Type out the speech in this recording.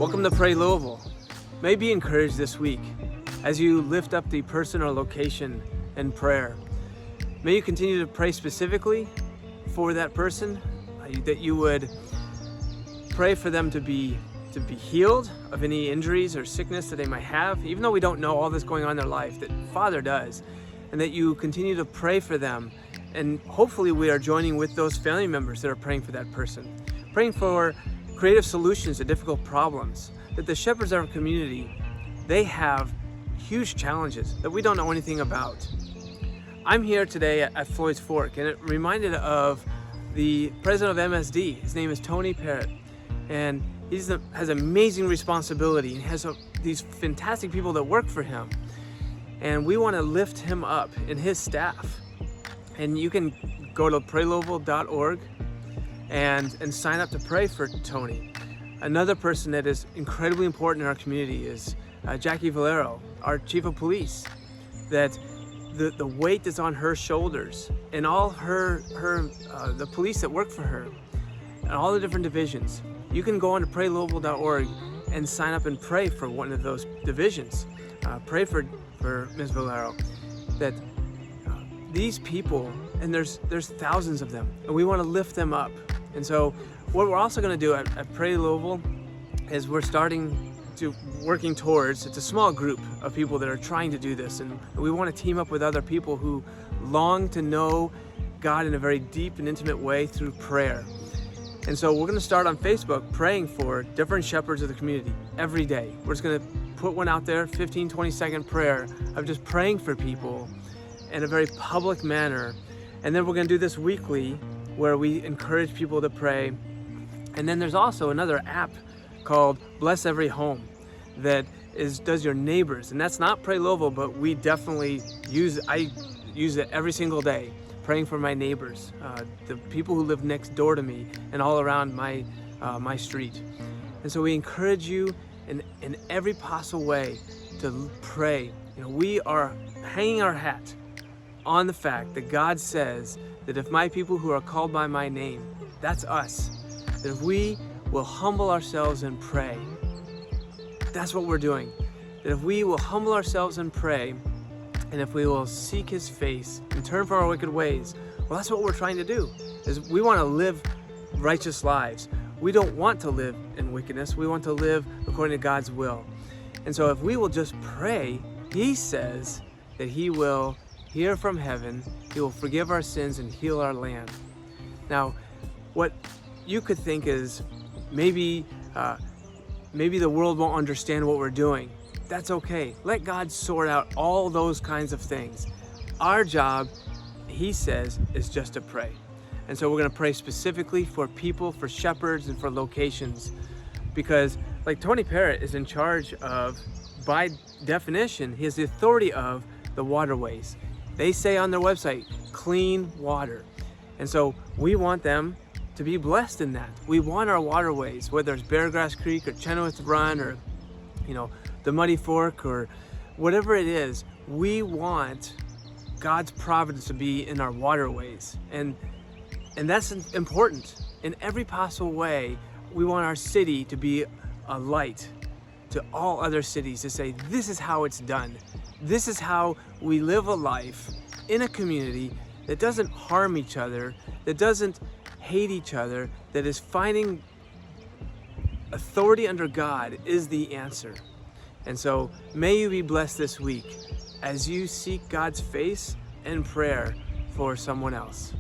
Welcome to Pray Louisville. May be encouraged this week as you lift up the person or location in prayer. May you continue to pray specifically for that person, that you would pray for them to be healed of any injuries or sickness that they might have, even though we don't know all this going on in their life, that Father does, and that you continue to pray for them. And hopefully we are joining with those family members that are praying for that person, praying for creative solutions to difficult problems, that the shepherds of our community, they have huge challenges that we don't know anything about. I'm here today at Floyd's Fork, and it reminded of the president of MSD. His name is Tony Parrott, and he has amazing responsibility and has these fantastic people that work for him. And we want to lift him up and his staff. And you can go to praylouisville.org and sign up to pray for Tony. Another person that is incredibly important in our community is Jackie Valero, our chief of police, that the weight that's on her shoulders, and all the police that work for her, and all the different divisions. You can go on to praylouisville.org and sign up and pray for one of those divisions. Pray for Ms. Valero, that these people, and there's thousands of them, and we want to lift them up. And so what we're also going to do at Pray Louisville is we're working towards, it's a small group of people that are trying to do this, and we want to team up with other people who long to know God in a very deep and intimate way through prayer. And so we're going to start on Facebook praying for different shepherds of the community every day. We're just going to put one out there, 15, 20-second prayer of just praying for people in a very public manner. And then we're going to do this weekly where we encourage people to pray. And then there's also another app called Bless Every Home that does your neighbors. And that's not Pray Louisville, but we definitely I use it every single day, praying for my neighbors, the people who live next door to me and all around my street. And so we encourage you in every possible way to pray. We are hanging our hat on the fact that God says that if my people who are called by my name, that's us, that if we will humble ourselves and pray, that's what we're doing. That if we will humble ourselves and pray, and if we will seek his face and turn from our wicked ways, well, that's what we're trying to do, is we want to live righteous lives. We don't want to live in wickedness. We want to live according to God's will. And so if we will just pray, he says that he will hear from heaven, he will forgive our sins and heal our land. Now, what you could think is maybe the world won't understand what we're doing. That's okay. Let God sort out all those kinds of things. Our job, he says, is just to pray. And so we're going to pray specifically for people, for shepherds, and for locations, because like Tony Parrott is in charge of, by definition, he has the authority of the waterways. They say on their website, clean water. And so we want them to be blessed in that. We want our waterways, whether it's Beargrass Creek or Chenoweth Run or, the Muddy Fork or whatever it is, we want God's providence to be in our waterways. And that's important. In every possible way, we want our city to be a light to all other cities, to say, this is how it's done. This is how we live a life in a community that doesn't harm each other, that doesn't hate each other, that is finding authority under God is the answer. And so may you be blessed this week as you seek God's face in prayer for someone else.